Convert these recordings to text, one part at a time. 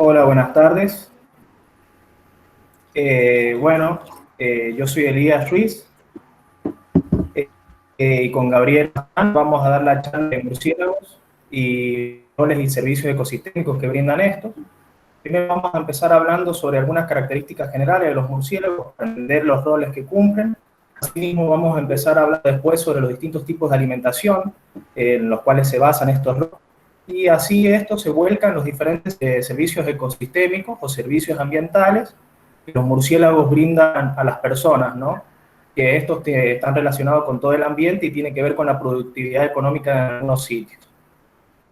Hola, buenas tardes. Yo soy Elías Ruiz y con Gabriel vamos a dar la charla de murciélagos y roles y servicios ecosistémicos que brindan estos. Primero vamos a empezar hablando sobre algunas características generales de los murciélagos, para entender los roles que cumplen. Asimismo, vamos a empezar a hablar después sobre los distintos tipos de alimentación en los cuales se basan estos roles. Y así esto se vuelca en los diferentes servicios ecosistémicos o servicios ambientales que los murciélagos brindan a las personas, ¿no? Que estos están relacionados con todo el ambiente y tienen que ver con la productividad económica en algunos sitios.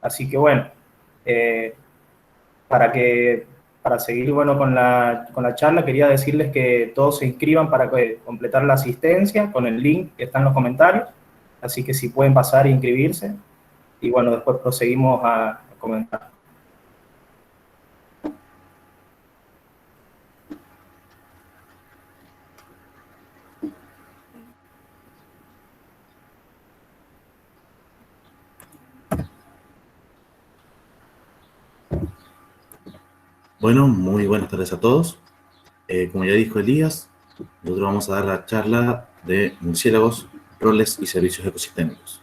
Así que bueno, eh, para que para seguir bueno con la charla, quería decirles que todos se inscriban para completar la asistencia con el link que está en los comentarios. Así que si pueden pasar e inscribirse. Y bueno, después proseguimos a comentar. Bueno, muy buenas tardes a todos. Como ya dijo Elías, nosotros vamos a dar la charla de murciélagos, roles y servicios ecosistémicos.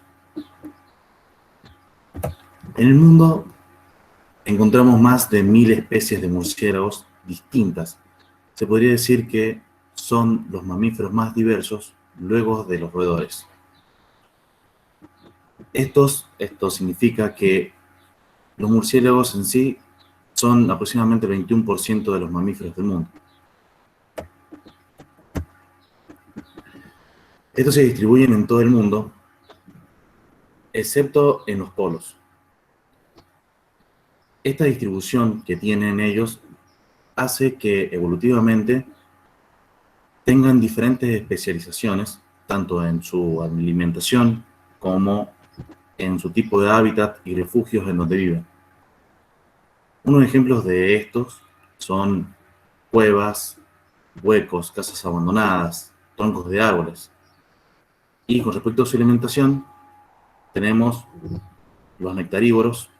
En el mundo encontramos más de 1000 especies de murciélagos distintas. Se podría decir que son los mamíferos más diversos luego de los roedores. Esto significa que los murciélagos en sí son aproximadamente el 21% de los mamíferos del mundo. Estos se distribuyen en todo el mundo, excepto en los polos. Esta distribución que tienen ellos hace que evolutivamente tengan diferentes especializaciones, tanto en su alimentación como en su tipo de hábitat y refugios en donde viven. Unos ejemplos de estos son cuevas, huecos, casas abandonadas, troncos de árboles. Y con respecto a su alimentación, tenemos los nectarívoros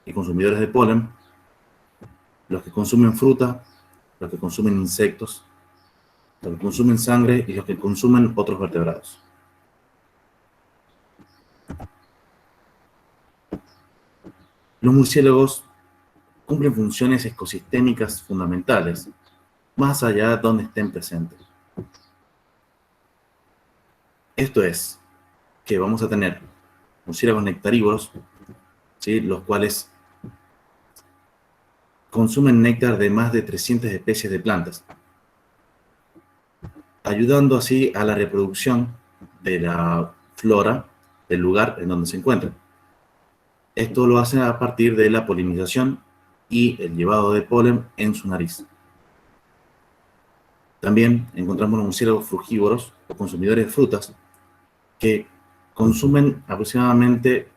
y consumidores de polen, los que consumen fruta, los que consumen insectos, los que consumen sangre y los que consumen otros vertebrados. Los murciélagos cumplen funciones ecosistémicas fundamentales, más allá de donde estén presentes. Esto es, que vamos a tener murciélagos nectarívoros, ¿sí?, los cuales consumen néctar de más de 300 especies de plantas, ayudando así a la reproducción de la flora del lugar en donde se encuentran. Esto lo hacen a partir de la polinización y el llevado de polen en su nariz. También encontramos los murciélagos frugívoros o consumidores de frutas que consumen aproximadamente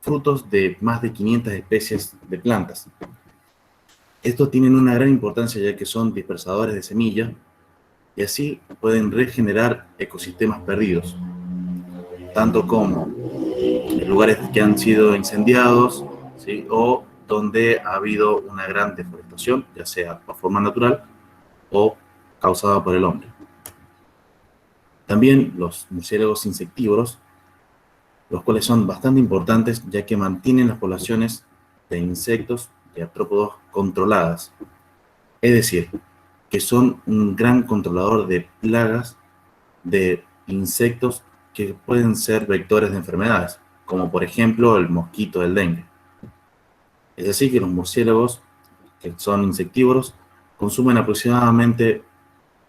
frutos de más de 500 especies de plantas. Estos tienen una gran importancia ya que son dispersadores de semilla y así pueden regenerar ecosistemas perdidos, tanto como en lugares que han sido incendiados, ¿sí?, o donde ha habido una gran deforestación, ya sea por forma natural o causada por el hombre. También los murciélagos insectívoros, los cuales son bastante importantes ya que mantienen las poblaciones de insectos y artrópodos controladas. Es decir, que son un gran controlador de plagas de insectos que pueden ser vectores de enfermedades, como por ejemplo el mosquito del dengue. Es así que los murciélagos, que son insectívoros, consumen aproximadamente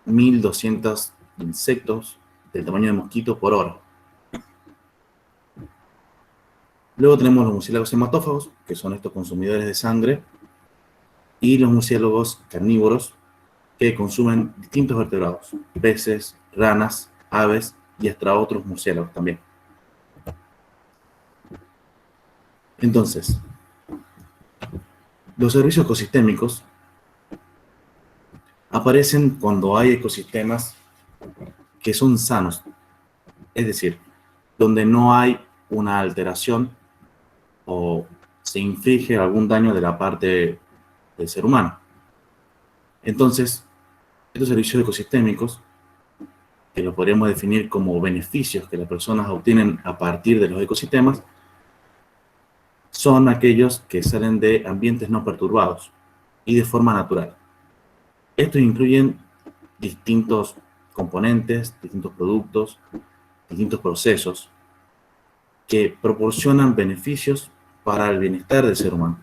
1200 insectos del tamaño de mosquito por hora. Luego tenemos los murciélagos hematófagos, que son estos consumidores de sangre, y los murciélagos carnívoros, que consumen distintos vertebrados, peces, ranas, aves y hasta otros murciélagos también. Entonces, los servicios ecosistémicos aparecen cuando hay ecosistemas que son sanos, es decir, donde no hay una alteración o se inflige algún daño de la parte del ser humano. Entonces, estos servicios ecosistémicos, que lo podríamos definir como beneficios que las personas obtienen a partir de los ecosistemas, son aquellos que salen de ambientes no perturbados y de forma natural. Estos incluyen distintos componentes, distintos productos, distintos procesos que proporcionan beneficios para el bienestar del ser humano.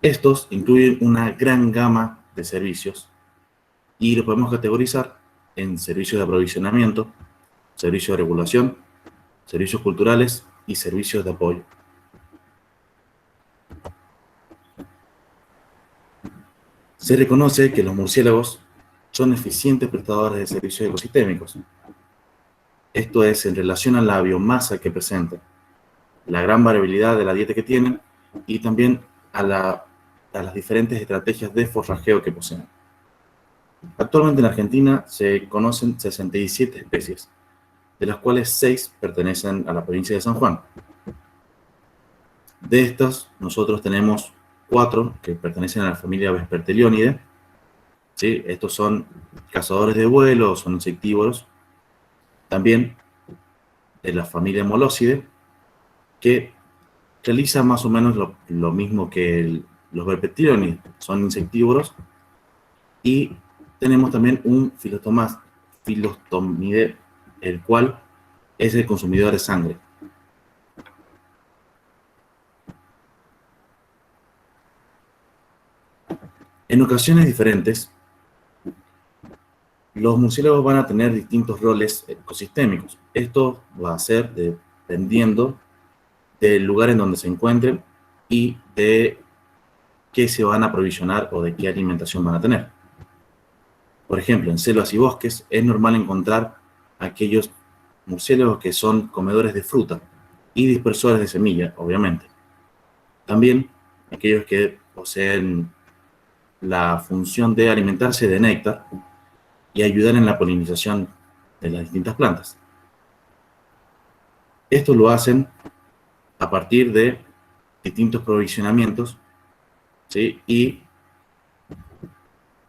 Estos incluyen una gran gama de servicios y lo podemos categorizar en servicios de aprovisionamiento, servicios de regulación, servicios culturales y servicios de apoyo. Se reconoce que los murciélagos son eficientes prestadores de servicios ecosistémicos. Esto es en relación a la biomasa que presentan, la gran variabilidad de la dieta que tienen y también a las diferentes estrategias de forrajeo que poseen. Actualmente en Argentina se conocen 67 especies, de las cuales 6 pertenecen a la provincia de San Juan. De estas, nosotros tenemos 4 que pertenecen a la familia Vespertilionidae. ¿Sí? Estos son cazadores de vuelo, son insectívoros. También de la familia Molosidae, que realiza más o menos lo mismo que los Vespertilionidae, son insectívoros. Y tenemos también un Philostomide, el cual es el consumidor de sangre. En ocasiones diferentes, los murciélagos van a tener distintos roles ecosistémicos. Esto va a ser dependiendo del lugar en donde se encuentren y de qué se van a aprovisionar o de qué alimentación van a tener. Por ejemplo, en selvas y bosques es normal encontrar aquellos murciélagos que son comedores de fruta y dispersores de semilla, obviamente. También aquellos que poseen la función de alimentarse de néctar y ayudar en la polinización de las distintas plantas. Esto lo hacen a partir de distintos provisionamientos, ¿sí? Y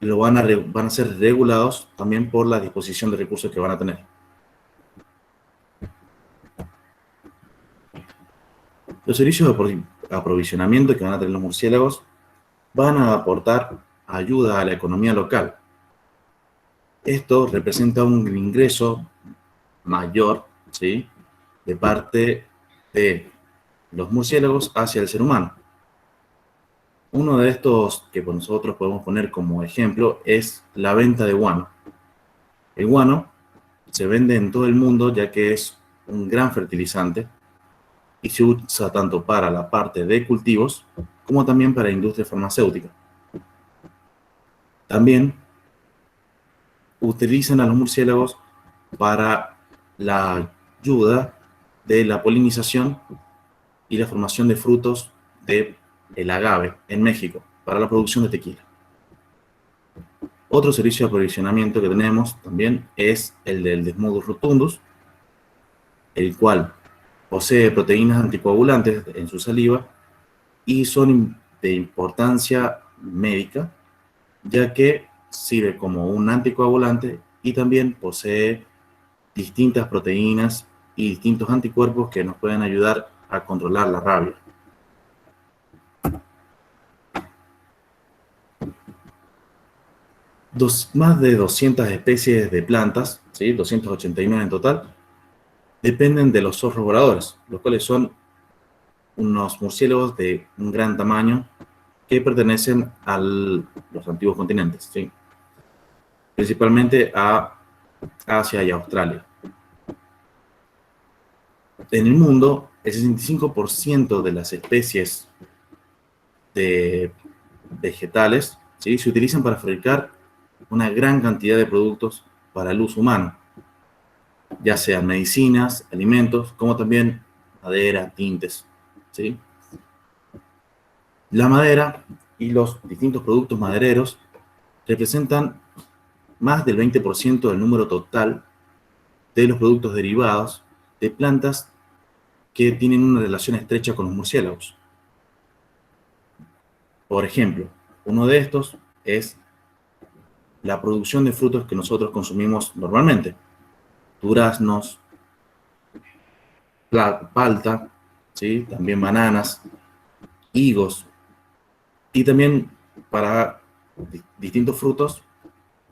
van a ser regulados también por la disposición de recursos que van a tener. Los servicios de aprovisionamiento que van a tener los murciélagos van a aportar ayuda a la economía local. Esto representa un ingreso mayor, ¿sí?, de parte de los murciélagos hacia el ser humano. Uno de estos que nosotros podemos poner como ejemplo es la venta de guano. El guano se vende en todo el mundo ya que es un gran fertilizante y se usa tanto para la parte de cultivos como también para la industria farmacéutica. También utilizan a los murciélagos para la ayuda de la polinización y la formación de frutos del agave en México para la producción de tequila. Otro servicio de aprovisionamiento que tenemos también es el del Desmodus rotundus, el cual posee proteínas anticoagulantes en su saliva y son de importancia médica, ya que sirve como un anticoagulante y también posee distintas proteínas y distintos anticuerpos que nos pueden ayudar a controlar la rabia. Más de 200 especies de plantas, ¿sí?, 289 en total, dependen de los zorros voladores, los cuales son unos murciélagos de un gran tamaño que pertenecen a los antiguos continentes, ¿sí?, principalmente a Asia y Australia. En el mundo, el 65% de las especies de vegetales, ¿sí?, se utilizan para fabricar una gran cantidad de productos para el uso humano, ya sean medicinas, alimentos, como también madera, tintes, ¿sí? La madera y los distintos productos madereros representan más del 20% del número total de los productos derivados de plantas que tienen una relación estrecha con los murciélagos. Por ejemplo, uno de estos es la producción de frutos que nosotros consumimos normalmente. Duraznos, palta, ¿sí? También bananas, higos, y también para distintos frutos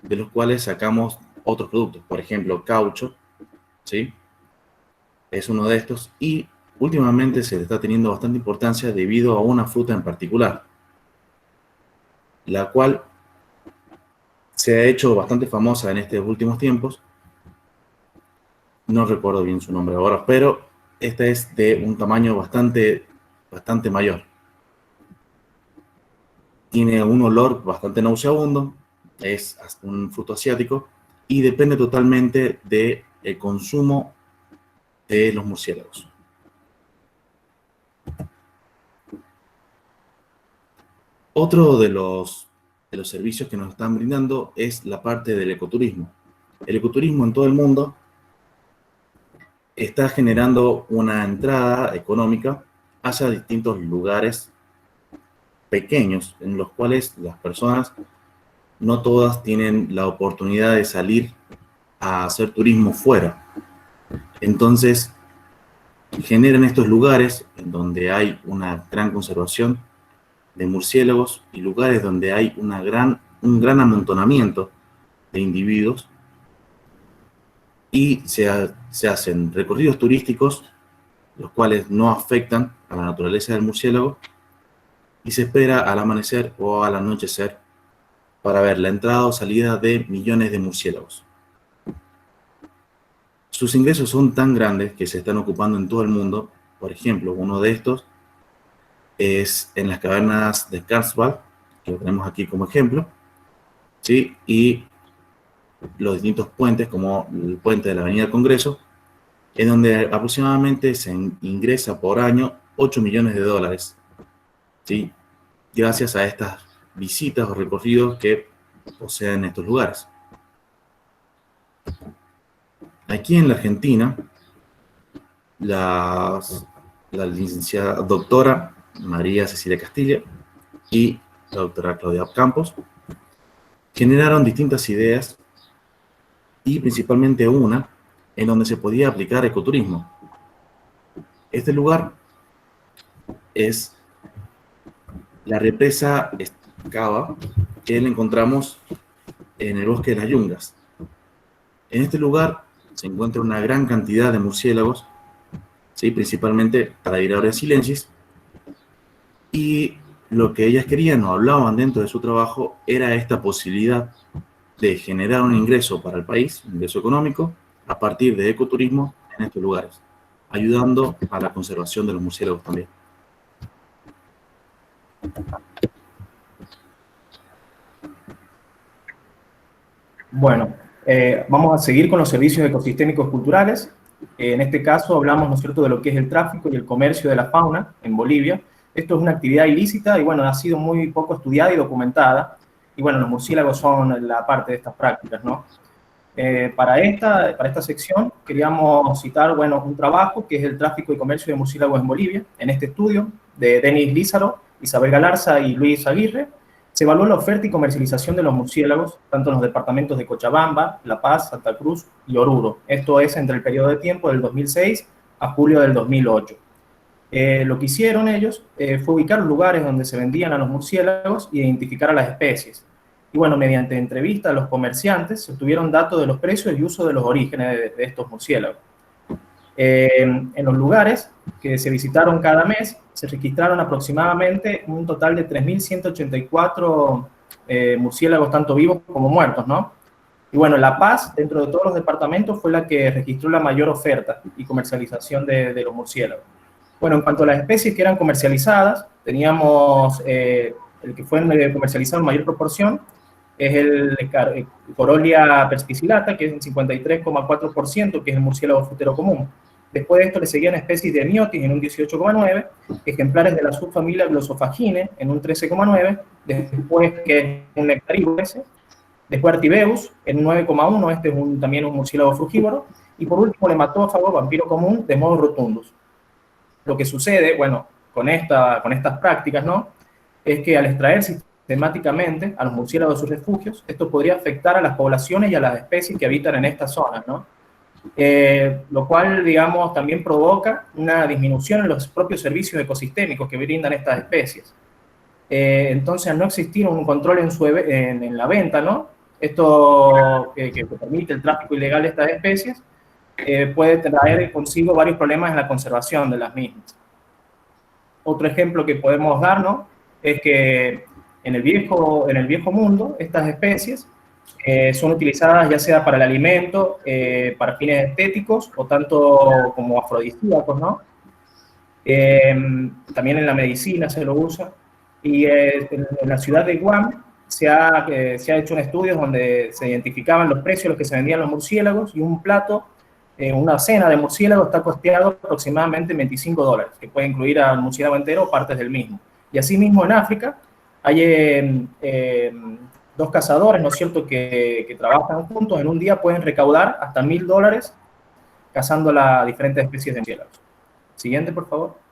de los cuales sacamos otros productos. Por ejemplo, caucho, ¿sí? Es uno de estos, y últimamente se le está teniendo bastante importancia debido a una fruta en particular, la cual se ha hecho bastante famosa en estos últimos tiempos. No recuerdo bien su nombre ahora, pero esta es de un tamaño bastante mayor. Tiene un olor bastante nauseabundo, es un fruto asiático y depende totalmente del consumo de los murciélagos. Otro de los servicios que nos están brindando es la parte del ecoturismo. El ecoturismo en todo el mundo está generando una entrada económica hacia distintos lugares pequeños en los cuales las personas no todas tienen la oportunidad de salir a hacer turismo fuera. Entonces, generan estos lugares en donde hay una gran conservación de murciélagos y lugares donde hay un gran amontonamiento de individuos, y se hacen recorridos turísticos, los cuales no afectan a la naturaleza del murciélago, y se espera al amanecer o al anochecer para ver la entrada o salida de millones de murciélagos. Sus ingresos son tan grandes que se están ocupando en todo el mundo. Por ejemplo, uno de estos es en las cavernas de Carlsbad, que lo tenemos aquí como ejemplo, ¿sí? Y los distintos puentes, como el puente de la Avenida Congreso, en donde aproximadamente se ingresa por año $8 millones, ¿sí? Gracias a estas visitas o recorridos que poseen estos lugares. Aquí en la Argentina, la licenciada doctora María Cecilia Castilla y la doctora Claudia Campos generaron distintas ideas, y principalmente una en donde se podía aplicar ecoturismo. Este lugar es la represa Cava, que la encontramos en el bosque de las Yungas. En este lugar se encuentra una gran cantidad de murciélagos, ¿sí? Principalmente Paradilaria silensis, y lo que ellas querían o hablaban dentro de su trabajo era esta posibilidad de generar un ingreso para el país, un ingreso económico, a partir de ecoturismo en estos lugares, ayudando a la conservación de los murciélagos también. Bueno, vamos a seguir con los servicios ecosistémicos culturales. En este caso hablamos, ¿no es cierto?, de lo que es el tráfico y el comercio de la fauna en Bolivia. Esto es una actividad ilícita y, bueno, ha sido muy poco estudiada y documentada. Y, bueno, los murciélagos son la parte de estas prácticas, ¿no? Para esta sección queríamos citar, bueno, un trabajo que es el tráfico y comercio de murciélagos en Bolivia. En este estudio de Denis Lízaro, Isabel Galarza y Luis Aguirre, se evaluó la oferta y comercialización de los murciélagos, tanto en los departamentos de Cochabamba, La Paz, Santa Cruz y Oruro. Esto es entre el periodo de tiempo del 2006 a julio del 2008. Lo que hicieron ellos fue ubicar lugares donde se vendían a los murciélagos y identificar a las especies. Y bueno, mediante entrevistas a los comerciantes se obtuvieron datos de los precios y uso de los orígenes de estos murciélagos. En los lugares que se visitaron cada mes se registraron aproximadamente un total de 3.184 murciélagos, tanto vivos como muertos, ¿no? Y bueno, La Paz, dentro de todos los departamentos, fue la que registró la mayor oferta y comercialización de los murciélagos. Bueno, en cuanto a las especies que eran comercializadas, teníamos el que fue comercializado en mayor proporción, es el Corolia perspicillata, que es un 53,4%, que es el murciélago frutero común. Después de esto le seguían especies de Myotis en un 18,9%, ejemplares de la subfamilia Glossophagidae en un 13,9%, después que es un nectarívoro ese, después Artibeus en un 9,1%, este es también un murciélago frugívoro, y por último el hematófago vampiro común de Modo rotundus. Lo que sucede, bueno, con estas prácticas, ¿no?, es que al extraer sistemáticamente a los murciélagos de sus refugios, esto podría afectar a las poblaciones y a las especies que habitan en estas zonas, ¿no? Lo cual, digamos, también provoca una disminución en los propios servicios ecosistémicos que brindan estas especies. Entonces, al no existir un control en la venta, ¿no? Esto que permite el tráfico ilegal de estas especies, puede traer consigo varios problemas en la conservación de las mismas. Otro ejemplo que podemos dar, ¿no? Es que en el viejo mundo, estas especies son utilizadas ya sea para el alimento, para fines estéticos o tanto como afrodisíacos, ¿no? También en la medicina se lo usa. Y en la ciudad de Guam se ha hecho un estudio donde se identificaban los precios a los que se vendían los murciélagos, y un plato, una cena de murciélago está costeado aproximadamente $25, que puede incluir al murciélago entero o partes del mismo. Y asimismo en África hay dos cazadores, ¿no es cierto?, que trabajan juntos. En un día pueden recaudar hasta $1000 cazando las diferentes especies de murciélagos. Siguiente, por favor.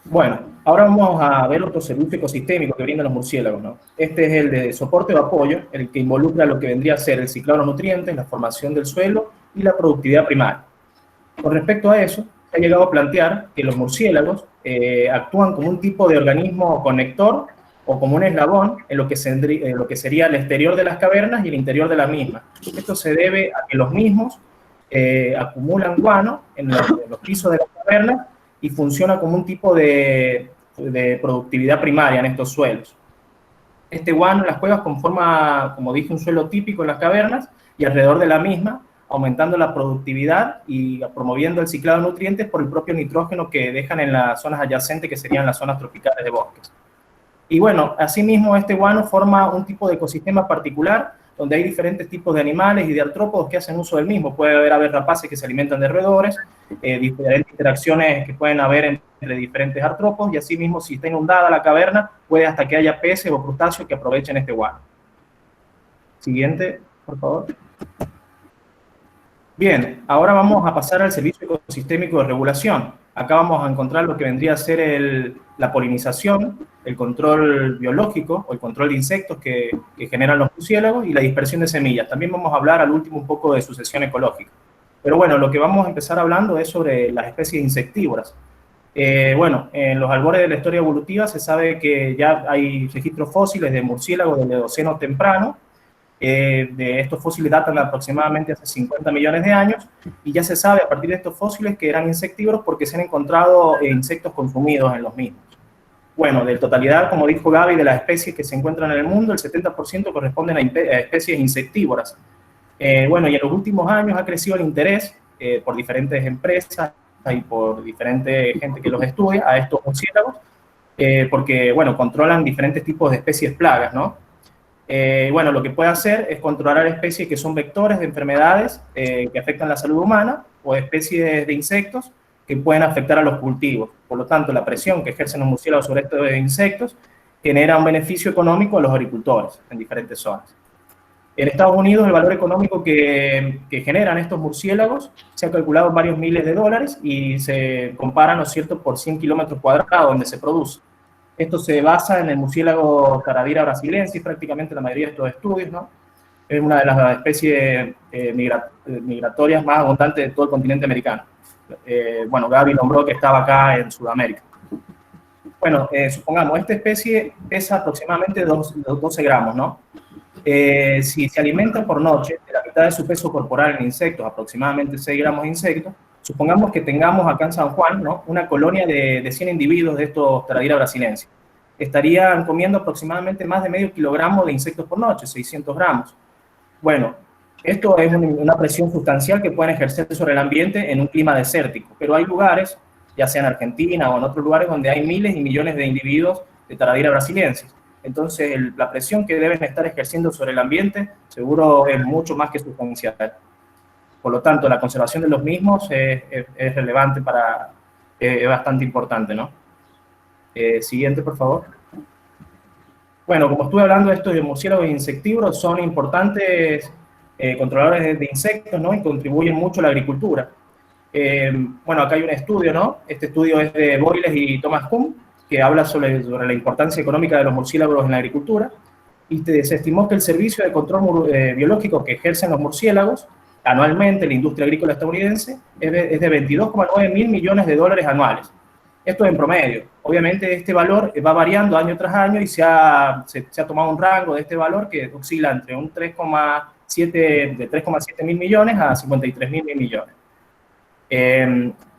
Bueno, ahora vamos a ver otro servicio ecosistémico que brindan los murciélagos, ¿no? Este es el de soporte o apoyo, el que involucra lo que vendría a ser el ciclado de los nutrientes, la formación del suelo y la productividad primaria. Con respecto a eso, se ha llegado a plantear que los murciélagos actúan como un tipo de organismo conector o como un eslabón en lo que sería el exterior de las cavernas y el interior de las mismas. Esto se debe a que los mismos acumulan guano en los pisos de las cavernas y funciona como un tipo de productividad primaria en estos suelos. Este guano en las cuevas conforma, como dije, un suelo típico en las cavernas y alrededor de la misma, aumentando la productividad y promoviendo el ciclado de nutrientes por el propio nitrógeno que dejan en las zonas adyacentes, que serían las zonas tropicales de bosques. Y bueno, asimismo este guano forma un tipo de ecosistema particular donde hay diferentes tipos de animales y de artrópodos que hacen uso del mismo. Puede haber aves rapaces que se alimentan de roedores, diferentes interacciones que pueden haber entre diferentes artrópodos, y asimismo, si está inundada la caverna, puede hasta que haya peces o crustáceos que aprovechen este guano. Siguiente, por favor. Bien, ahora vamos a pasar al servicio ecosistémico de regulación. Acá vamos a encontrar lo que vendría a ser la polinización, el control biológico o el control de insectos que generan los murciélagos y la dispersión de semillas. También vamos a hablar al último un poco de sucesión ecológica. Pero bueno, lo que vamos a empezar hablando es sobre las especies insectívoras. Bueno, en los albores de la historia evolutiva se sabe que ya hay registros fósiles de murciélagos del Eoceno temprano. De estos fósiles datan aproximadamente hace 50 millones de años, y ya se sabe a partir de estos fósiles que eran insectívoros porque se han encontrado insectos consumidos en los mismos. Bueno, de totalidad, como dijo Gaby, de las especies que se encuentran en el mundo, el 70% corresponden a especies insectívoras. Bueno, y en los últimos años ha crecido el interés por diferentes empresas y por diferente gente que los estudia a estos murciélagos, porque, bueno, controlan diferentes tipos de especies plagas, ¿no? Bueno, lo que puede hacer es controlar especies que son vectores de enfermedades que afectan la salud humana, o especies de insectos que pueden afectar a los cultivos. Por lo tanto, la presión que ejercen los murciélagos sobre estos insectos genera un beneficio económico a los agricultores en diferentes zonas. En Estados Unidos, el valor económico que generan estos murciélagos se ha calculado en varios miles de dólares y se compara, ¿no es cierto?, por 100 kilómetros cuadrados donde se produce. Esto se basa en el murciélago Taradira brasilensis, prácticamente la mayoría de estos estudios, ¿no? Es una de las especies migratorias más abundantes de todo el continente americano. Bueno, Gaby nombró que estaba acá en Sudamérica. Bueno, supongamos, esta especie pesa aproximadamente 12 gramos, ¿no? Si se alimentan por noche, de la mitad de su peso corporal en insectos, aproximadamente 6 gramos de insectos, supongamos que tengamos acá en San Juan, ¿no?, una colonia de 100 individuos de estos Taradira brasilensis. Estarían comiendo aproximadamente más de medio kilogramo de insectos por noche, 600 gramos. Bueno, esto es una presión sustancial que pueden ejercer sobre el ambiente en un clima desértico, pero hay lugares, ya sea en Argentina o en otros lugares, donde hay miles y millones de individuos de Taradira brasilensis. Entonces, la presión que deben estar ejerciendo sobre el ambiente seguro es mucho más que sustancial. Por lo tanto, la conservación de los mismos es relevante es bastante importante, ¿no? Siguiente, por favor. Bueno, como estuve hablando de estos de murciélagos insectívoros, son importantes controladores de insectos, ¿no?, y contribuyen mucho a la agricultura. Bueno, acá hay un estudio, ¿no? Este estudio es de Boyles y Thomas Kuhn, que habla sobre la importancia económica de los murciélagos en la agricultura, y se estimó que el servicio de control biológico que ejercen los murciélagos anualmente en la industria agrícola estadounidense es de 22,9 mil millones de dólares anuales. Esto en promedio. Obviamente este valor va variando año tras año y se ha tomado un rango de este valor que oscila entre un 3,7 mil millones a 53 mil millones.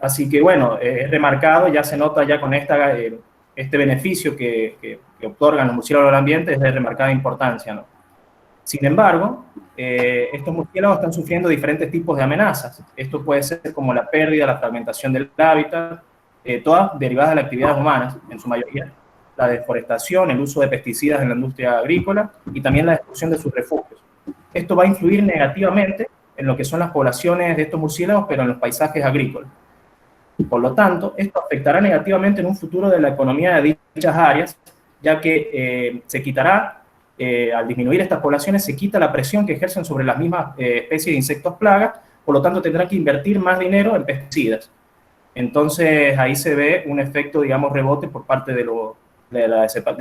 Así que bueno, es remarcado, ya se nota ya con este beneficio que otorgan los murciélagos al ambiente, es de remarcada importancia, ¿no? Sin embargo, estos murciélagos están sufriendo diferentes tipos de amenazas. Esto puede ser como la pérdida, la fragmentación del hábitat, todas derivadas de las actividades humanas, en su mayoría, la deforestación, el uso de pesticidas en la industria agrícola y también la destrucción de sus refugios. Esto va a influir negativamente en lo que son las poblaciones de estos murciélagos, pero en los paisajes agrícolas. Por lo tanto, esto afectará negativamente en un futuro de la economía de dichas áreas, ya que se quitará, al disminuir estas poblaciones, se quita la presión que ejercen sobre las mismas especies de insectos plagas, por lo tanto tendrán que invertir más dinero en pesticidas. Entonces ahí se ve un efecto, digamos, rebote por parte de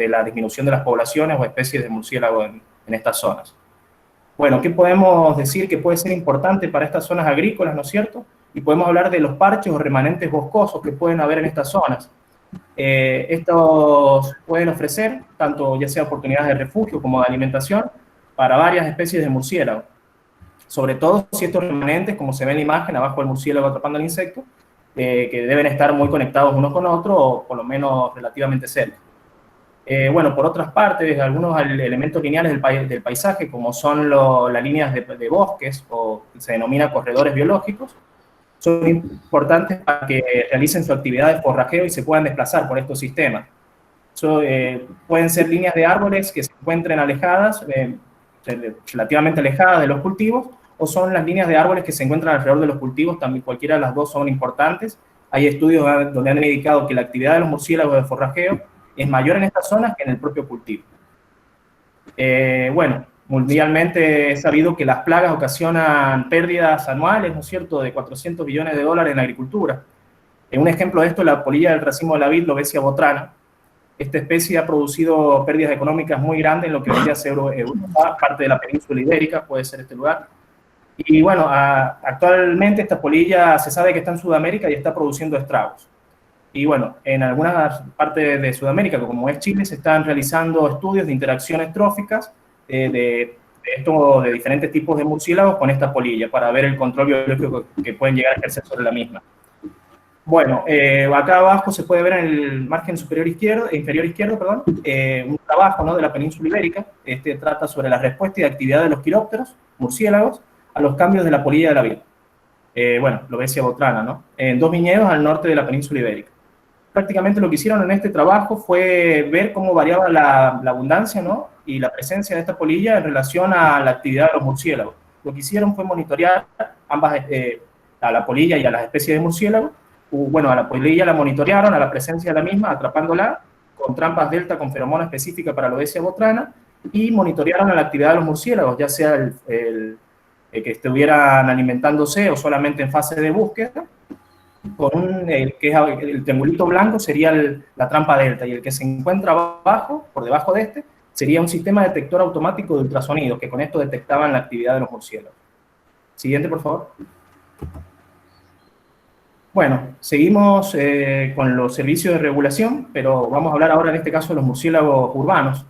la disminución de las poblaciones o especies de murciélago en estas zonas. Bueno, ¿qué podemos decir que puede ser importante para estas zonas agrícolas, no es cierto? Y podemos hablar de los parches o remanentes boscosos que pueden haber en estas zonas. Estos pueden ofrecer tanto ya sea oportunidades de refugio como de alimentación para varias especies de murciélago. Sobre todo si estos remanentes, como se ve en la imagen, abajo del murciélago atrapando al insecto, que deben estar muy conectados unos con otros o por lo menos relativamente cerca. Bueno, por otras partes, algunos elementos lineales del paisaje, como son las líneas de bosques, o se denomina corredores biológicos, son importantes para que realicen su actividad de forrajeo y se puedan desplazar por estos sistemas. Pueden ser líneas de árboles que se encuentren alejadas, relativamente alejadas de los cultivos, o son las líneas de árboles que se encuentran alrededor de los cultivos. También cualquiera de las dos son importantes. Hay estudios donde han indicado que la actividad de los murciélagos de forrajeo es mayor en estas zonas que en el propio cultivo. Bueno, mundialmente es sabido que las plagas ocasionan pérdidas anuales, ¿no es cierto?, de 400 billones de dólares en la agricultura. Un ejemplo de esto es la polilla del racimo de la vid, Lobesia botrana. Esta especie ha producido pérdidas económicas muy grandes en lo que vendría a ser Europa, parte de la península ibérica, puede ser este lugar. Y bueno, actualmente esta polilla se sabe que está en Sudamérica y está produciendo estragos. Y bueno, en algunas partes de Sudamérica, como es Chile, se están realizando estudios de interacciones tróficas de diferentes tipos de murciélagos con esta polilla para ver el control biológico que pueden llegar a ejercer sobre la misma. Bueno, acá abajo se puede ver en el margen inferior izquierdo, un trabajo, ¿no?, de la península ibérica. Este trata sobre la respuesta y actividad de los quirópteros, murciélagos, a los cambios de la polilla de la vid. Bueno, Lobesia botrana, ¿no? En 2 viñedos al norte de la península ibérica. Prácticamente lo que hicieron en este trabajo fue ver cómo variaba la abundancia, ¿no?, y la presencia de esta polilla en relación a la actividad de los murciélagos. Lo que hicieron fue monitorear a la polilla y a las especies de murciélagos. Bueno, a la polilla la monitorearon, a la presencia de la misma, atrapándola con trampas delta con feromona específica para Lobesia botrana, y monitorearon a la actividad de los murciélagos, ya sea el que estuvieran alimentándose o solamente en fase de búsqueda, con que es el triangulito blanco sería la trampa delta, y el que se encuentra abajo, por debajo de este, sería un sistema detector automático de ultrasonidos, que con esto detectaban la actividad de los murciélagos. Siguiente, por favor. Bueno, seguimos con los servicios de regulación, pero vamos a hablar ahora en este caso de los murciélagos urbanos.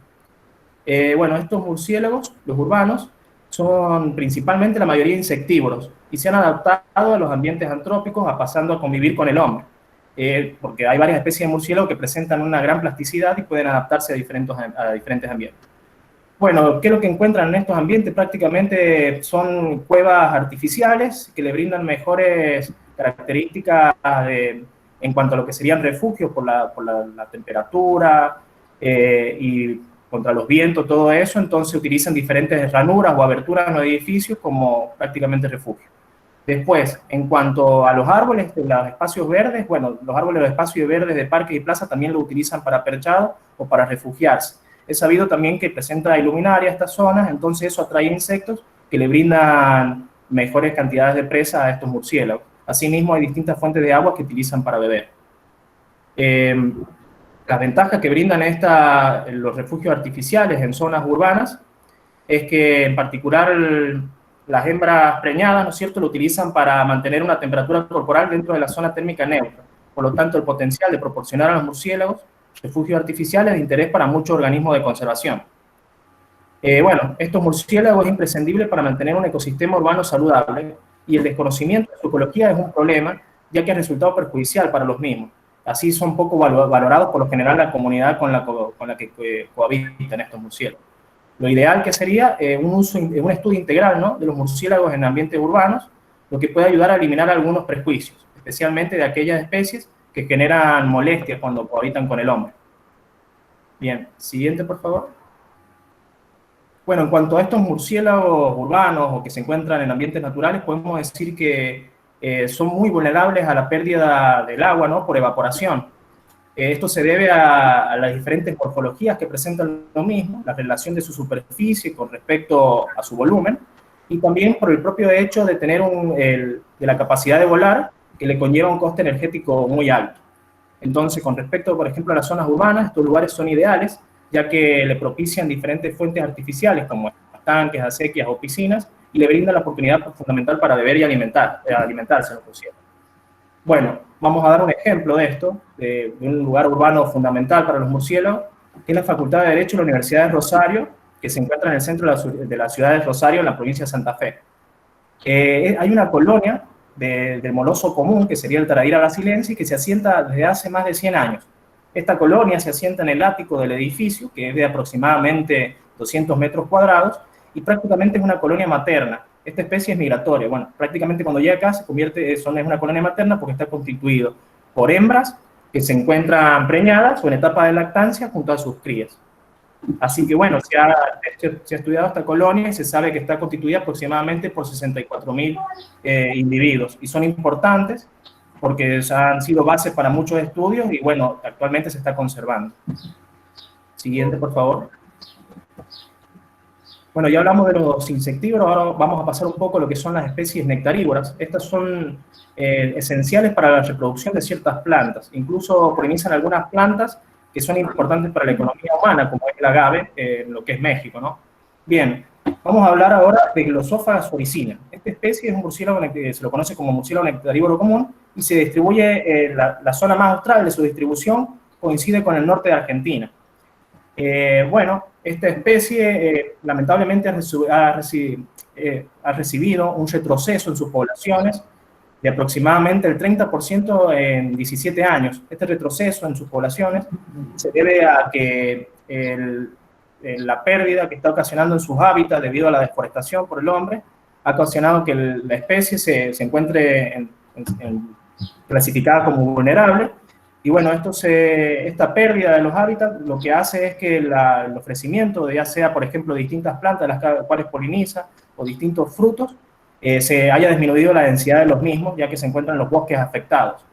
Bueno, estos murciélagos, los urbanos, son principalmente la mayoría insectívoros y se han adaptado a los ambientes antrópicos, pasando a convivir con el hombre, porque hay varias especies de murciélagos que presentan una gran plasticidad y pueden adaptarse a diferentes ambientes. Bueno, ¿qué es lo que encuentran en estos ambientes? Prácticamente son cuevas artificiales que le brindan mejores características en cuanto a lo que serían refugios por la temperatura y contra los vientos, todo eso. Entonces utilizan diferentes ranuras o aberturas en los edificios como prácticamente refugio. Después, en cuanto a los árboles de los espacios verdes, bueno, los árboles de los espacios verdes de parques y plazas también lo utilizan para perchado o para refugiarse. Es sabido también que presenta iluminaria estas zonas, entonces eso atrae insectos que le brindan mejores cantidades de presa a estos murciélagos. Asimismo, hay distintas fuentes de agua que utilizan para beber. Las ventajas que brindan los refugios artificiales en zonas urbanas es que, en particular, las hembras preñadas, ¿no es cierto?, lo utilizan para mantener una temperatura corporal dentro de la zona térmica neutra. Por lo tanto, el potencial de proporcionar a los murciélagos refugios artificiales es de interés para muchos organismos de conservación. Bueno, estos murciélagos es imprescindible para mantener un ecosistema urbano saludable, y el desconocimiento de su ecología es un problema, ya que ha resultado perjudicial para los mismos. Así son poco valorados por lo general la comunidad con la que cohabitan estos murciélagos. Lo ideal que sería un estudio integral, ¿no?, de los murciélagos en ambientes urbanos, lo que puede ayudar a eliminar algunos prejuicios, especialmente de aquellas especies que generan molestias cuando cohabitan con el hombre. Bien, siguiente, por favor. Bueno, en cuanto a estos murciélagos urbanos o que se encuentran en ambientes naturales, podemos decir que son muy vulnerables a la pérdida del agua, ¿no?, por evaporación. Esto se debe a las diferentes morfologías que presentan lo mismo, la relación de su superficie con respecto a su volumen, y también por el propio hecho de tener de la capacidad de volar, que le conlleva un coste energético muy alto. Entonces, con respecto, por ejemplo, a las zonas urbanas, estos lugares son ideales, ya que le propician diferentes fuentes artificiales, como estanques, acequias o piscinas, y le brindan la oportunidad fundamental para beber y alimentarse en los murciélagos. Bueno, vamos a dar un ejemplo de esto, de un lugar urbano fundamental para los murciélagos, que es la Facultad de Derecho de la Universidad de Rosario, que se encuentra en el centro de la ciudad de Rosario, en la provincia de Santa Fe. Hay una colonia del moloso común, que sería el Taradira brasilensis, que se asienta desde hace más de 100 años. Esta colonia se asienta en el ático del edificio, que es de aproximadamente 200 metros cuadrados, y prácticamente es una colonia materna. Esta especie es migratoria. Bueno, prácticamente cuando llega acá se convierte es una colonia materna porque está constituido por hembras que se encuentran preñadas o en etapa de lactancia junto a sus crías. Así que bueno, se ha estudiado esta colonia y se sabe que está constituida aproximadamente por 64.000 individuos, y son importantes porque han sido bases para muchos estudios y bueno, actualmente se está conservando. Siguiente, por favor. Bueno, ya hablamos de los insectívoros, ahora vamos a pasar un poco a lo que son las especies nectarívoras. Estas son esenciales para la reproducción de ciertas plantas, incluso polinizan algunas plantas que son importantes para la economía humana, como es el agave, en lo que es México, ¿no? Bien, vamos a hablar ahora de Glossophaga soricina. Esta especie es un murciélago que se lo conoce como murciélago nectarívoro común y se distribuye, la zona más austral de su distribución coincide con el norte de Argentina. Bueno, esta especie lamentablemente ha recibido un retroceso en sus poblaciones de aproximadamente el 30% en 17 años. Este retroceso en sus poblaciones se debe a que la pérdida que está ocasionando en sus hábitats debido a la deforestación por el hombre ha ocasionado que la especie se encuentre clasificada como vulnerable. Y bueno, esta pérdida de los hábitats lo que hace es que el ofrecimiento de ya sea, por ejemplo, distintas plantas las cuales poliniza o distintos frutos, se haya disminuido la densidad de los mismos, ya que se encuentran en los bosques afectados.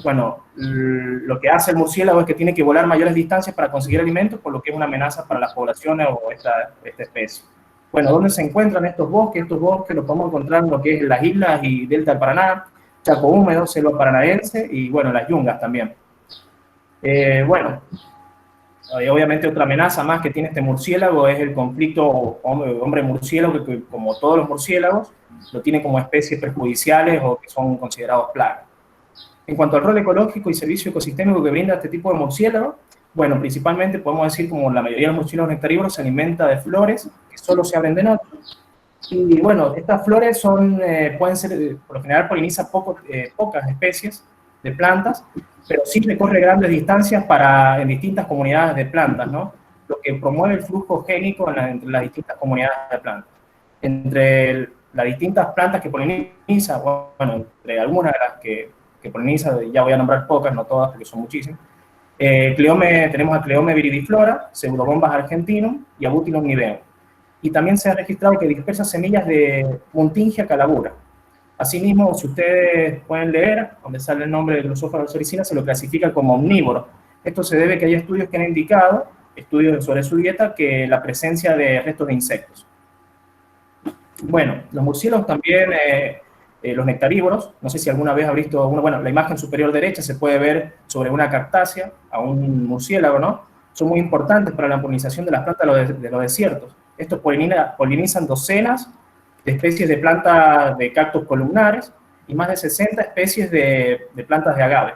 Bueno, lo que hace el murciélago es que tiene que volar mayores distancias para conseguir alimentos, por lo que es una amenaza para las poblaciones o esta especie. Bueno, ¿dónde se encuentran estos bosques? Estos bosques los podemos encontrar en lo que es las islas y delta del Paraná, Chaco húmedo, selva paranaense y, bueno, las yungas también. Bueno, obviamente otra amenaza más que tiene este murciélago es el conflicto hombre-murciélago, que como todos los murciélagos, lo tiene como especies perjudiciales o que son considerados plagas. En cuanto al rol ecológico y servicio ecosistémico que brinda este tipo de murciélago, bueno, principalmente podemos decir como la mayoría de los murciélagos nectarívoros se alimenta de flores que solo se abren de noche. Y bueno, estas flores pueden ser, por lo general poliniza pocas especies de plantas, pero sí recorre grandes distancias en distintas comunidades de plantas, ¿no? Lo que promueve el flujo génico entre las distintas comunidades de plantas. Entre las distintas plantas que poliniza, bueno, entre algunas de las que poliniza, ya voy a nombrar pocas, no todas porque son muchísimas, tenemos a Cleome viridiflora, Pseudobombas argentinum y Abutilus niveum. Y también se ha registrado que dispersa semillas de Muntingia calabura. Asimismo, si ustedes pueden leer, donde sale el nombre de Glossophaga soricina, se lo clasifica como omnívoro. Esto se debe a que hay estudios que han indicado, estudios sobre su dieta, que la presencia de restos de insectos. Bueno, los murciélagos también los nectarívoros. No sé si alguna vez ha visto, bueno, la imagen superior derecha se puede ver sobre una cactácea, a un murciélago, ¿no? Son muy importantes para la polinización de las plantas de los desiertos. Estos polinizan docenas de especies de plantas de cactus columnares y más de 60 especies de plantas de agave.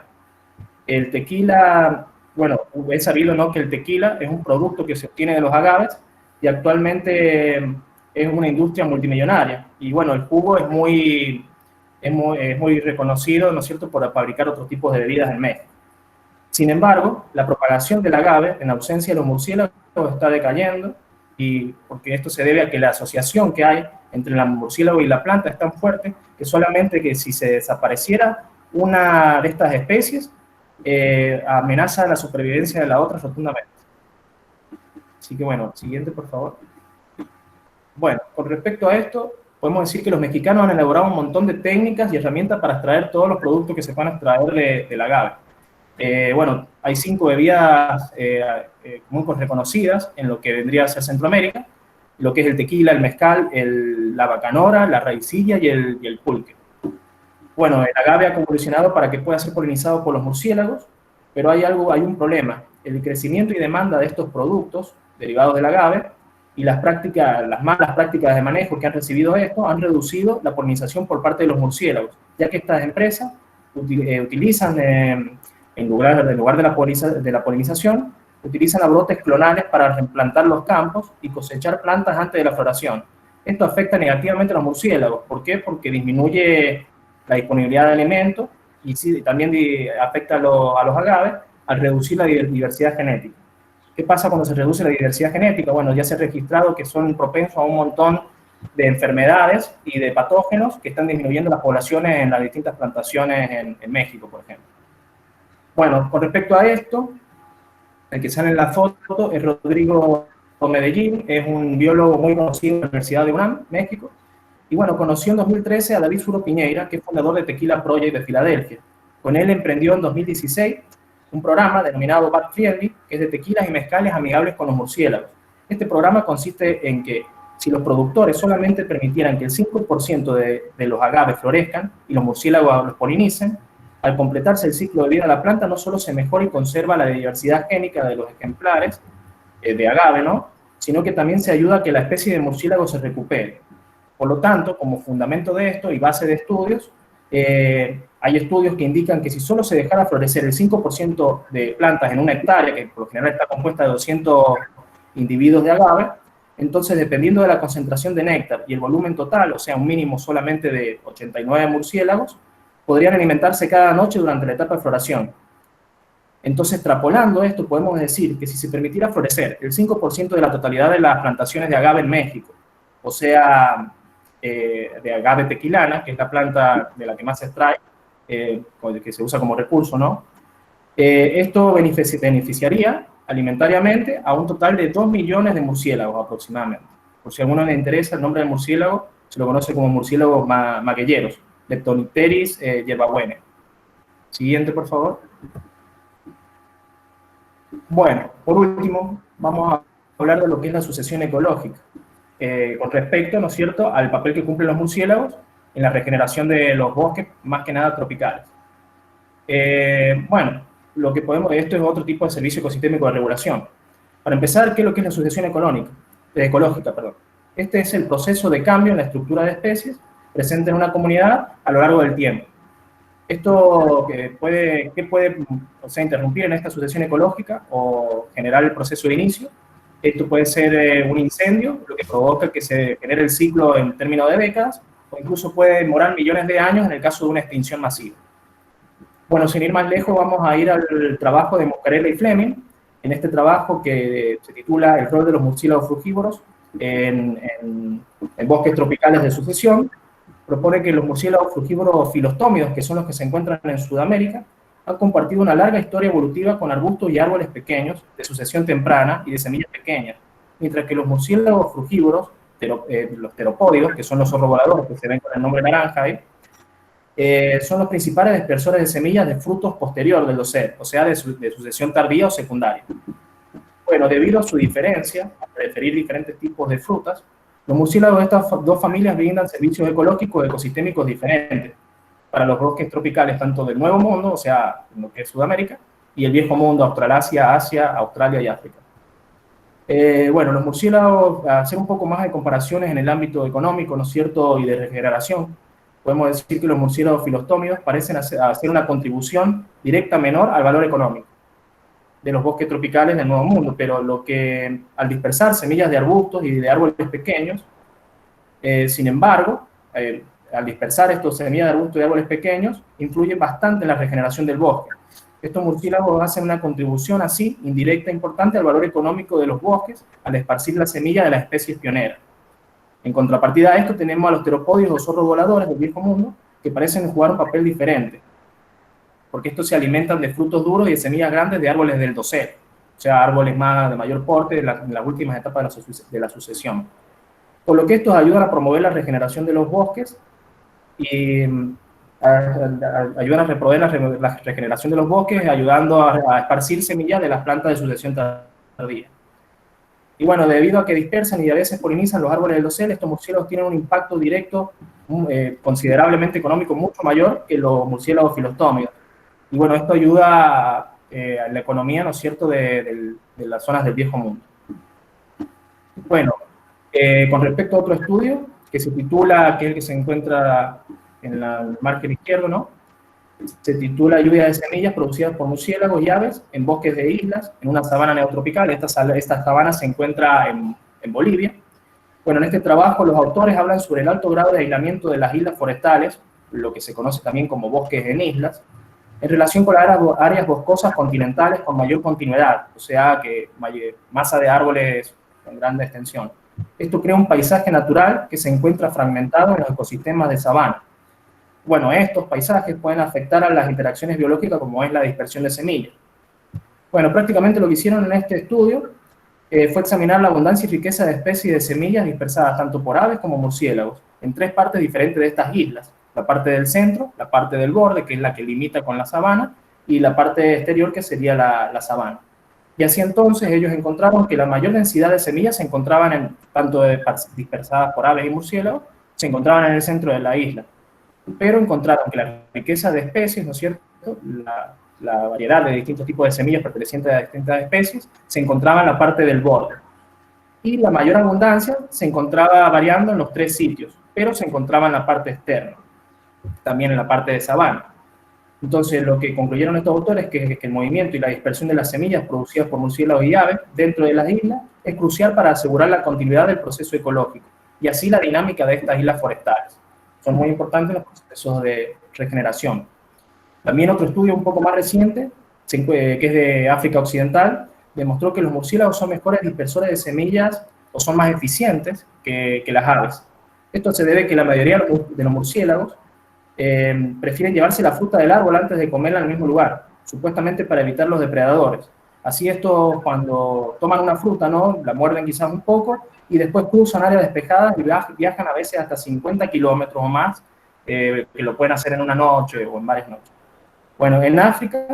El tequila, bueno, es sabido, ¿no?, que el tequila es un producto que se obtiene de los agaves y actualmente es una industria multimillonaria. Y bueno, el jugo es muy reconocido, ¿no es cierto?, por fabricar otros tipos de bebidas en México. Sin embargo, la propagación del agave en ausencia de los murciélagos está decayendo, y porque esto se debe a que la asociación que hay entre el murciélago y la planta es tan fuerte que solamente que si se desapareciera una de estas especies, amenaza la supervivencia de la otra rotundamente. Así que bueno, siguiente por favor. Bueno, con respecto a esto, podemos decir que los mexicanos han elaborado un montón de técnicas y herramientas para extraer todos los productos que se van a extraer del agave. Bueno, hay 5 bebidas muy reconocidas en lo que vendría a ser Centroamérica, lo que es el tequila, el mezcal, la bacanora, la raicilla y el pulque. Bueno, el agave ha evolucionado para que pueda ser polinizado por los murciélagos, pero hay un problema. El crecimiento y demanda de estos productos derivados del agave y las malas prácticas de manejo que han recibido esto han reducido la polinización por parte de los murciélagos, ya que estas empresas utilizan, en lugar de la polinización, utilizan abrotes clonales para reemplantar los campos y cosechar plantas antes de la floración. Esto afecta negativamente a los murciélagos. ¿Por qué? Porque disminuye la disponibilidad de alimentos y sí, también afecta a los agaves al reducir la diversidad genética. ¿Qué pasa cuando se reduce la diversidad genética? Bueno, ya se ha registrado que son propensos a un montón de enfermedades y de patógenos que están disminuyendo las poblaciones en las distintas plantaciones en México, por ejemplo. Bueno, con respecto a esto, el que sale en la foto es Rodrigo Medellín, es un biólogo muy conocido en la Universidad de UNAM, México, y bueno, conoció en 2013 a David Suro Piñeira, que es fundador de Tequila Project de Filadelfia. Con él emprendió en 2016 un programa denominado Bat Friendly, que es de tequilas y mezcales amigables con los murciélagos. Este programa consiste en que si los productores solamente permitieran que el 5% de los agaves florezcan y los murciélagos los polinicen, al completarse el ciclo de vida de la planta, no solo se mejora y conserva la diversidad génica de los ejemplares de agave, ¿no?, sino que también se ayuda a que la especie de murciélago se recupere. Por lo tanto, como fundamento de esto y base de estudios, hay estudios que indican que si solo se dejara florecer el 5% de plantas en una hectárea, que por lo general está compuesta de 200 individuos de agave, entonces dependiendo de la concentración de néctar y el volumen total, o sea, un mínimo solamente de 89 murciélagos, podrían alimentarse cada noche durante la etapa de floración. Entonces, extrapolando esto, podemos decir que si se permitiera florecer el 5% de la totalidad de las plantaciones de agave en México, o sea, de agave tequilana, que es la planta de la que más se extrae, que se usa como recurso, ¿no? Esto beneficiaría alimentariamente a un total de 2 millones de murciélagos aproximadamente. Por si a alguno le interesa, el nombre del murciélago se lo conoce como murciélagos magueyeros, Leptonicteris yerbabuena. Siguiente, por favor. Bueno, por último, vamos a hablar de lo que es la sucesión ecológica, con respecto, ¿no es cierto?, al papel que cumplen los murciélagos en la regeneración de los bosques, más que nada tropicales. Bueno, esto es otro tipo de servicio ecosistémico de regulación. Para empezar, ¿qué es lo que es la sucesión ecológica? Este es el proceso de cambio en la estructura de especies presente en una comunidad a lo largo del tiempo. Esto puede interrumpir en esta sucesión ecológica o generar el proceso de inicio. Esto puede ser un incendio, lo que provoca que se genere el ciclo en términos de décadas, o incluso puede demorar millones de años en el caso de una extinción masiva. Bueno, sin ir más lejos, vamos a ir al trabajo de Moscarella y Fleming, en este trabajo que se titula El rol de los murciélagos frugívoros en bosques tropicales de sucesión. Propone que los murciélagos frugívoros filostómidos, que son los que se encuentran en Sudamérica, han compartido una larga historia evolutiva con arbustos y árboles pequeños, de sucesión temprana y de semillas pequeñas, mientras que los murciélagos frugívoros, los teropódidos, que son los zorros voladores que se ven con el nombre naranja ahí, son los principales dispersores de semillas de frutos posterior del dosel, o sea, de sucesión tardía o secundaria. Bueno, debido a su diferencia, a preferir diferentes tipos de frutas, Los murciélagos de estas dos familias brindan servicios ecológicos y ecosistémicos diferentes para los bosques tropicales, tanto del Nuevo Mundo, o sea, lo que es Sudamérica, y el Viejo Mundo, Australasia, Asia, Australia y África. Bueno, los murciélagos, a hacer un poco más de comparaciones en el ámbito económico, ¿no es cierto?, y de regeneración, podemos decir que los murciélagos filostómidos parecen hacer una contribución directa menor al valor económico de los bosques tropicales del Nuevo Mundo, pero lo que al dispersar semillas de arbustos y de árboles pequeños, sin embargo, al dispersar estos semillas de arbustos y árboles pequeños, influye bastante en la regeneración del bosque. Estos murciélagos hacen una contribución así, indirecta, importante al valor económico de los bosques al esparcir la semilla de las especies pioneras. En contrapartida a esto tenemos a los teropodios o zorros voladores del Viejo Mundo, que parecen jugar un papel diferente, porque estos se alimentan de frutos duros y de semillas grandes de árboles del dosel, o sea, árboles más de mayor porte en las últimas etapas de la sucesión. Por lo que estos ayudan a promover la regeneración de los bosques y ayudan a promover la regeneración de los bosques, ayudando a esparcir semillas de las plantas de sucesión tardía. Y bueno, debido a que dispersan y a veces polinizan los árboles del dosel, estos murciélagos tienen un impacto directo considerablemente económico mucho mayor que los murciélagos filostómidos. Y bueno, esto ayuda a la economía, ¿no es cierto?, de las zonas del Viejo Mundo. Bueno, con respecto a otro estudio, que se titula, que es el que se encuentra en el margen izquierdo, ¿no?, se titula Lluvia de semillas producidas por murciélagos y aves en bosques de islas, en una sabana neotropical. Esta sabana se encuentra en Bolivia. Bueno, en este trabajo los autores hablan sobre el alto grado de aislamiento de las islas forestales, lo que se conoce también como bosques en islas, en relación con las áreas boscosas continentales con mayor continuidad, o sea, que masa de árboles con grande extensión. Esto crea un paisaje natural que se encuentra fragmentado en los ecosistemas de sabana. Bueno, estos paisajes pueden afectar a las interacciones biológicas como es la dispersión de semillas. Bueno, prácticamente lo que hicieron en este estudio fue examinar la abundancia y riqueza de especies de semillas dispersadas tanto por aves como murciélagos en tres partes diferentes de estas islas. La parte del centro, la parte del borde, que es la que limita con la sabana, y la parte exterior, que sería la sabana. Y así entonces ellos encontraron que la mayor densidad de semillas se encontraban tanto dispersadas por aves y murciélagos, se encontraban en el centro de la isla. Pero encontraron que la riqueza de especies, ¿no es cierto?, la variedad de distintos tipos de semillas pertenecientes a distintas especies, se encontraba en la parte del borde. Y la mayor abundancia se encontraba variando en los tres sitios, pero se encontraba en la parte externa, también en la parte de sabana. Entonces, lo que concluyeron estos autores es que el movimiento y la dispersión de las semillas producidas por murciélagos y aves dentro de las islas es crucial para asegurar la continuidad del proceso ecológico, y así la dinámica de estas islas forestales. Son muy importantes los procesos de regeneración. También otro estudio un poco más reciente, que es de África Occidental, demostró que los murciélagos son mejores dispersores de semillas o son más eficientes que las aves. Esto se debe a que la mayoría de los murciélagos prefieren llevarse la fruta del árbol antes de comerla en el mismo lugar, supuestamente para evitar los depredadores. Así estos, cuando toman una fruta, ¿no?, la muerden quizás un poco y después cruzan áreas despejadas y viajan a veces hasta 50 kilómetros o más, que lo pueden hacer en una noche o en varias noches. Bueno, en África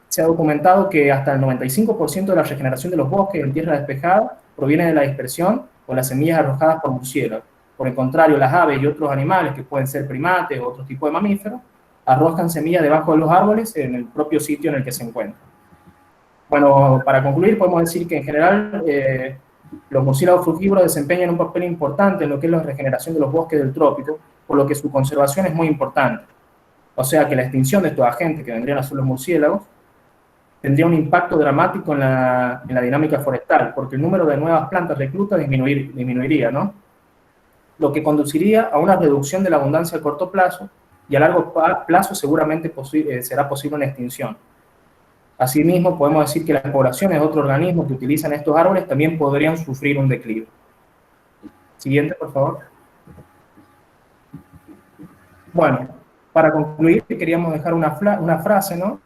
se ha documentado que hasta el 95% de la regeneración de los bosques en tierra despejada proviene de la dispersión o las semillas arrojadas por murciélagos. Por el contrario, las aves y otros animales, que pueden ser primates o otro tipo de mamíferos, arrojan semillas debajo de los árboles en el propio sitio en el que se encuentran. Bueno, para concluir, podemos decir que en general los murciélagos frugívoros desempeñan un papel importante en lo que es la regeneración de los bosques del trópico, por lo que su conservación es muy importante. O sea que la extinción de estos agentes, que vendrían a ser los murciélagos, tendría un impacto dramático en la dinámica forestal, porque el número de nuevas plantas reclutas disminuiría, ¿no?, lo que conduciría a una reducción de la abundancia a corto plazo, y a largo plazo seguramente será posible una extinción. Asimismo, podemos decir que las poblaciones de otros organismos que utilizan estos árboles también podrían sufrir un declive. Siguiente, por favor. Bueno, para concluir, queríamos dejar una frase, ¿no?,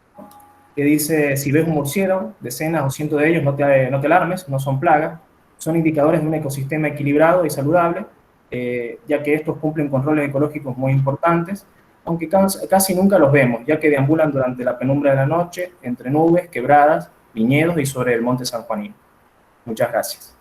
que dice: si ves un murciélago, decenas o cientos de ellos, no te alarmes, no son plagas, son indicadores de un ecosistema equilibrado y saludable, ya que estos cumplen con roles ecológicos muy importantes, aunque casi nunca los vemos, ya que deambulan durante la penumbra de la noche, entre nubes, quebradas, viñedos y sobre el monte San Juanino. Muchas gracias.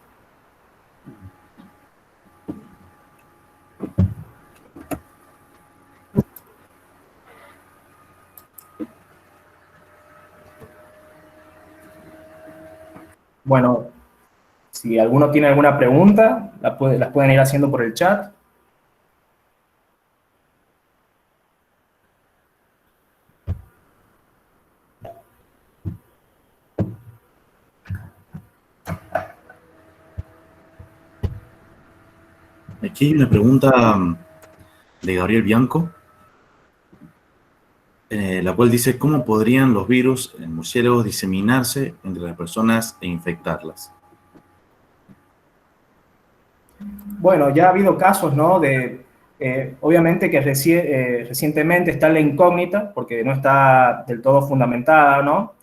Bueno, si alguno tiene alguna pregunta, las pueden ir haciendo por el chat. Aquí hay una pregunta de Gabriel Bianco, la cual dice, ¿cómo podrían los virus en murciélagos diseminarse entre las personas e infectarlas? Bueno, ya ha habido casos, ¿no? Obviamente que recientemente está en la incógnita, porque no está del todo fundamentada, ¿no?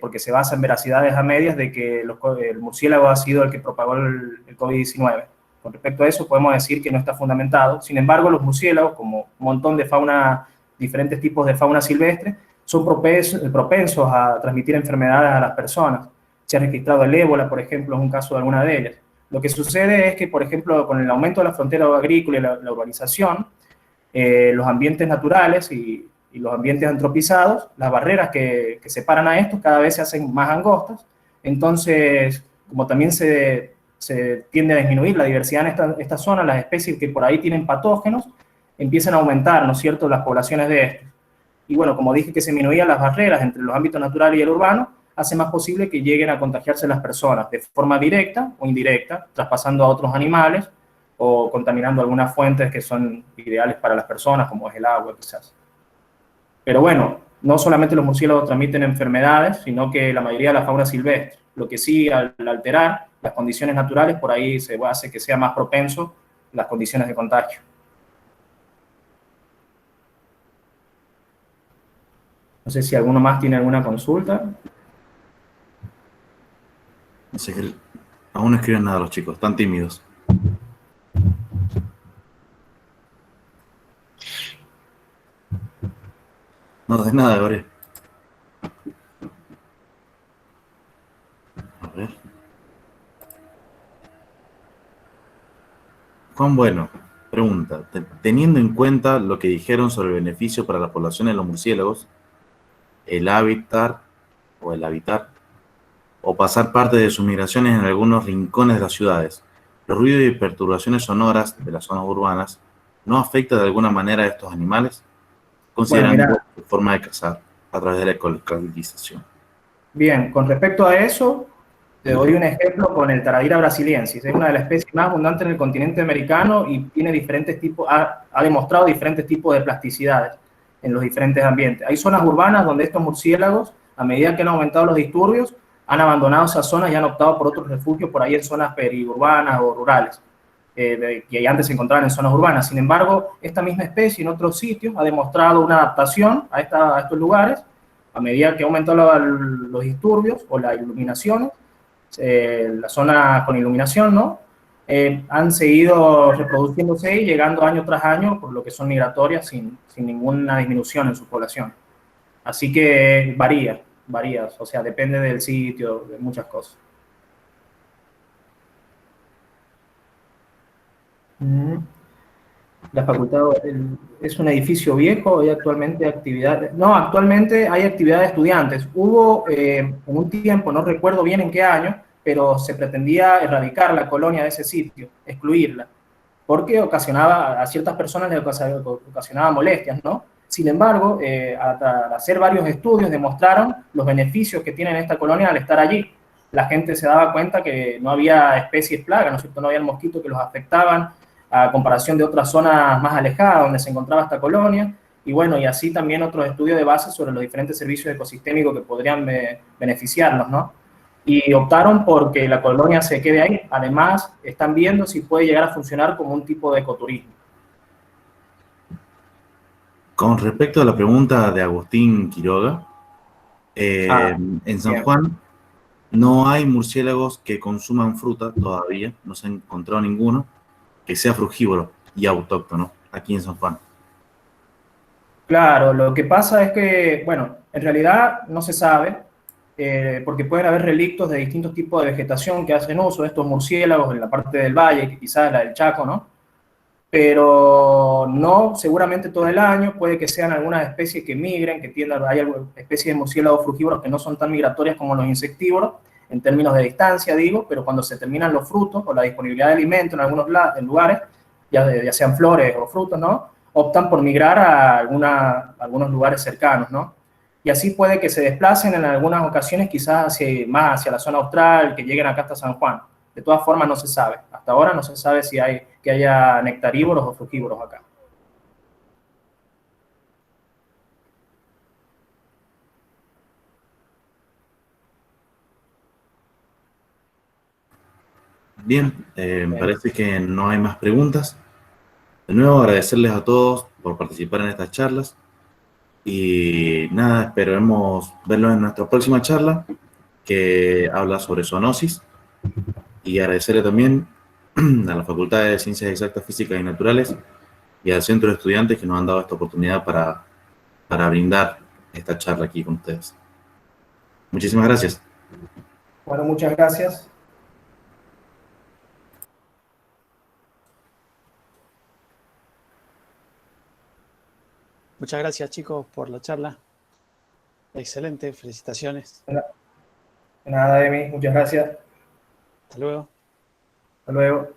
Porque se basa en veracidades a medias de que el murciélago ha sido el que propagó el COVID-19. Con respecto a eso, podemos decir que no está fundamentado. Sin embargo, los murciélagos, como un montón de fauna, diferentes tipos de fauna silvestre, son propensos a transmitir enfermedades a las personas. Se ha registrado el ébola, por ejemplo, es un caso de alguna de ellas. Lo que sucede es que, por ejemplo, con el aumento de la frontera agrícola y la urbanización, los ambientes naturales y los ambientes antropizados, las barreras que separan a estos cada vez se hacen más angostas. Entonces, como también se tiende a disminuir la diversidad en esta zona, las especies que por ahí tienen patógenos empiezan a aumentar, ¿no es cierto?, las poblaciones de estos. Y bueno, como dije que se disminuían las barreras entre los ámbitos naturales y el urbano, hace más posible que lleguen a contagiarse las personas de forma directa o indirecta, traspasando a otros animales o contaminando algunas fuentes que son ideales para las personas, como es el agua, quizás. Pero bueno, no solamente los murciélagos transmiten enfermedades, sino que la mayoría de la fauna silvestre. Lo que sí, al alterar las condiciones naturales, por ahí se hace que sea más propenso las condiciones de contagio. No sé si alguno más tiene alguna consulta. No sé, aún no escriben nada los chicos, están tímidos. No, de nada, Gabriel. A ver. Juan Bueno pregunta, teniendo en cuenta lo que dijeron sobre el beneficio para la población de los murciélagos, el hábitat o pasar parte de sus migraciones en algunos rincones de las ciudades, los ruidos y perturbaciones sonoras de las zonas urbanas no afecta de alguna manera a estos animales, considerando Bueno, su forma de cazar a través de la ecolocalización. bien, con respecto a eso, te doy un ejemplo con el Taradira brasiliensis. Es una de las especies más abundantes en el continente americano y tiene diferentes tipos, ha demostrado diferentes tipos de plasticidades en los diferentes ambientes. Hay zonas urbanas donde estos murciélagos, a medida que han aumentado los disturbios, han abandonado esas zonas y han optado por otros refugios por ahí en zonas periurbanas o rurales, que antes se encontraban en zonas urbanas. Sin embargo, esta misma especie en otros sitios ha demostrado una adaptación a estos lugares a medida que ha aumentado los disturbios o las iluminaciones. La zona con iluminación, ¿no? Han seguido reproduciéndose y llegando año tras año, por lo que son migratorias, sin ninguna disminución en su población. Así que varía, o sea, depende del sitio, de muchas cosas. La facultad es un edificio viejo y actualmente actividades. No, actualmente hay actividad de estudiantes. Hubo en un tiempo, no recuerdo bien en qué año, pero se pretendía erradicar la colonia de ese sitio, excluirla, porque ocasionaba, a ciertas personas les ocasionaba molestias, ¿no? Sin embargo, al hacer varios estudios demostraron los beneficios que tiene esta colonia al estar allí. La gente se daba cuenta que no había especies plagas, ¿no es cierto? No había mosquitos que los afectaban, a comparación de otras zonas más alejadas donde se encontraba esta colonia, y bueno, y así también otros estudios de base sobre los diferentes servicios ecosistémicos que podrían beneficiarnos, ¿no? Y optaron porque la colonia se quede ahí. Además, están viendo si puede llegar a funcionar como un tipo de ecoturismo. Con respecto a la pregunta de Agustín Quiroga, en San bien. Juan no hay murciélagos que consuman fruta todavía, no se ha encontrado ninguno que sea frugívoro y autóctono aquí en San Juan. Claro, lo que pasa es que, bueno, en realidad no se sabe, porque pueden haber relictos de distintos tipos de vegetación que hacen uso de estos murciélagos en la parte del valle, que quizás es la del Chaco, ¿no? Pero no seguramente todo el año, puede que sean algunas especies que migren, que tiendan, hay especies de murciélagos frugívoros que no son tan migratorias como los insectívoros, en términos de distancia, digo, pero cuando se terminan los frutos o la disponibilidad de alimento en algunos lugares, ya sean flores o frutos, ¿no? Optan por migrar a algunos lugares cercanos, ¿no? Y así puede que se desplacen en algunas ocasiones quizás más hacia la zona austral, que lleguen acá hasta San Juan. De todas formas no se sabe. Hasta ahora no se sabe si haya nectarívoros o frugívoros acá. Bien, me parece que no hay más preguntas. De nuevo, agradecerles a todos por participar en estas charlas. Y nada, esperemos verlos en nuestra próxima charla, que habla sobre zoonosis. Y agradecerle también a la Facultad de Ciencias Exactas, Físicas y Naturales y al Centro de Estudiantes que nos han dado esta oportunidad para brindar esta charla aquí con ustedes. Muchísimas gracias. Bueno, muchas gracias. Muchas gracias, chicos, por la charla. Excelente, felicitaciones. Nada, Emi, muchas gracias. Hasta luego. Hasta luego.